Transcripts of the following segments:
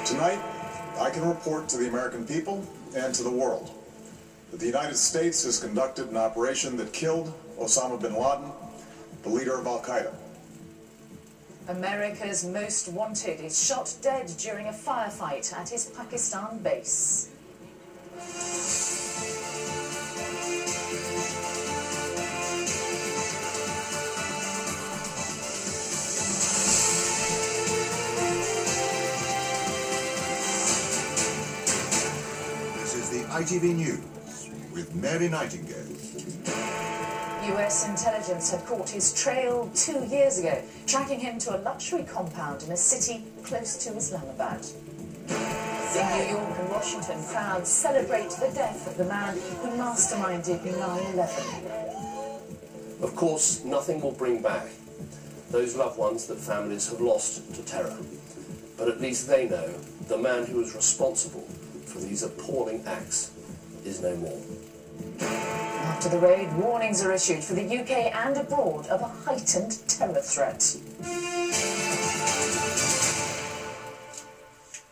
Tonight, I can report to the American people and to the world that the United States has conducted an operation that killed Osama bin Laden, the leader of Al-Qaeda. America's most wanted is shot dead during a firefight at his Pakistan base. This is the ITV News with Mary Nightingale. US intelligence had caught his trail 2 years ago, tracking him to a luxury compound in a city close to Islamabad. In New York and Washington, crowds celebrate the death of the man who masterminded 9/11. Of course, nothing will bring back those loved ones that families have lost to terror. But at least they know the man who was responsible for these appalling acts is no more. After the raid, warnings are issued for the UK and abroad of a heightened terror threat.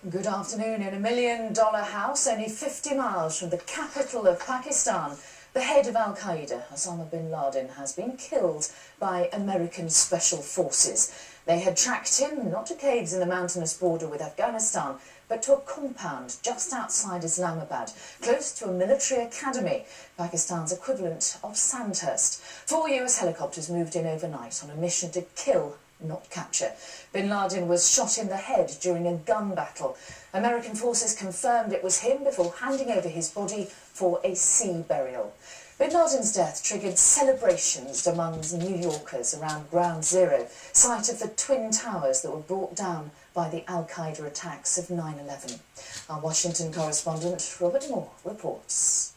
Good afternoon. In $1 million house only 50 miles from the capital of Pakistan, the head of Al-Qaeda, Osama bin Laden, has been killed by American special forces. They had tracked him not to caves in the mountainous border with Afghanistan, but to a compound just outside Islamabad, close to a military academy, Pakistan's equivalent of Sandhurst. 4 US helicopters moved in overnight on a mission to kill, not capture. Bin Laden was shot in the head during a gun battle. American forces confirmed it was him before handing over his body for a sea burial. Bin Laden's death triggered celebrations among New Yorkers around Ground Zero, site of the Twin Towers that were brought down by the Al-Qaeda attacks of 9/11. Our Washington correspondent, Robert Moore, reports.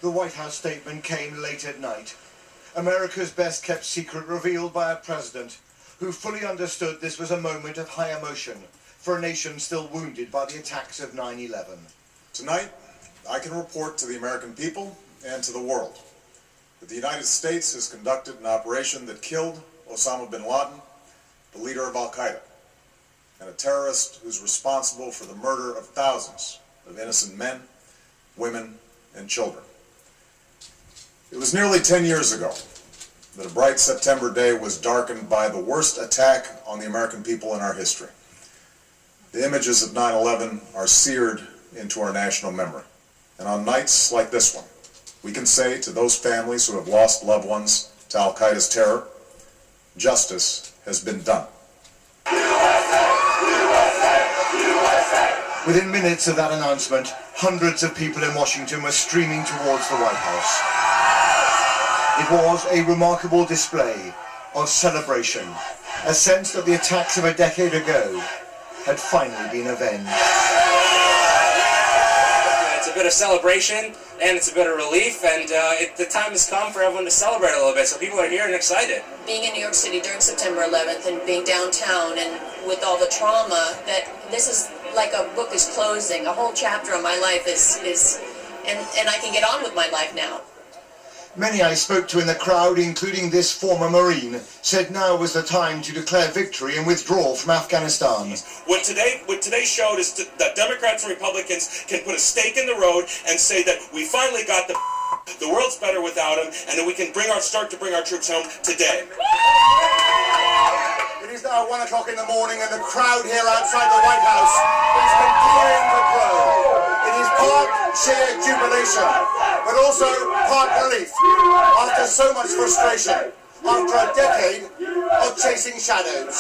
The White House statement came late at night. America's best-kept secret revealed by a president who fully understood this was a moment of high emotion for a nation still wounded by the attacks of 9/11. Tonight, I can report to the American people and to the world that the United States has conducted an operation that killed Osama bin Laden, the leader of Al-Qaeda, and a terrorist who's responsible for the murder of thousands of innocent men, women, and children. It was nearly 10 years ago that a bright September day was darkened by the worst attack on the American people in our history. The images of 9/11 are seared into our national memory. And on nights like this one, we can say to those families who have lost loved ones to Al-Qaeda's terror, justice has been done. Within minutes of that announcement, hundreds of people in Washington were streaming towards the White House. It was a remarkable display of celebration, a sense that the attacks of a decade ago had finally been avenged. It's a bit of celebration and it's a bit of relief, and the time has come for everyone to celebrate a little bit, so people are here and excited. Being in New York City during September 11th and being downtown and with all the trauma, that this is like a book is closing, a whole chapter of my life is and I can get on with my life now. Many I spoke to in the crowd, including this former Marine, said now was the time to declare victory and withdraw from Afghanistan. What today showed is that Democrats and Republicans can put a stake in the road and say that we finally got the world's better without him, and that we can start to bring our troops home today. It is now 1 o'clock in the morning and the crowd here outside the White House is continuing to grow. It is part sheer jubilation, but also part relief after so much frustration, after a decade of chasing shadows.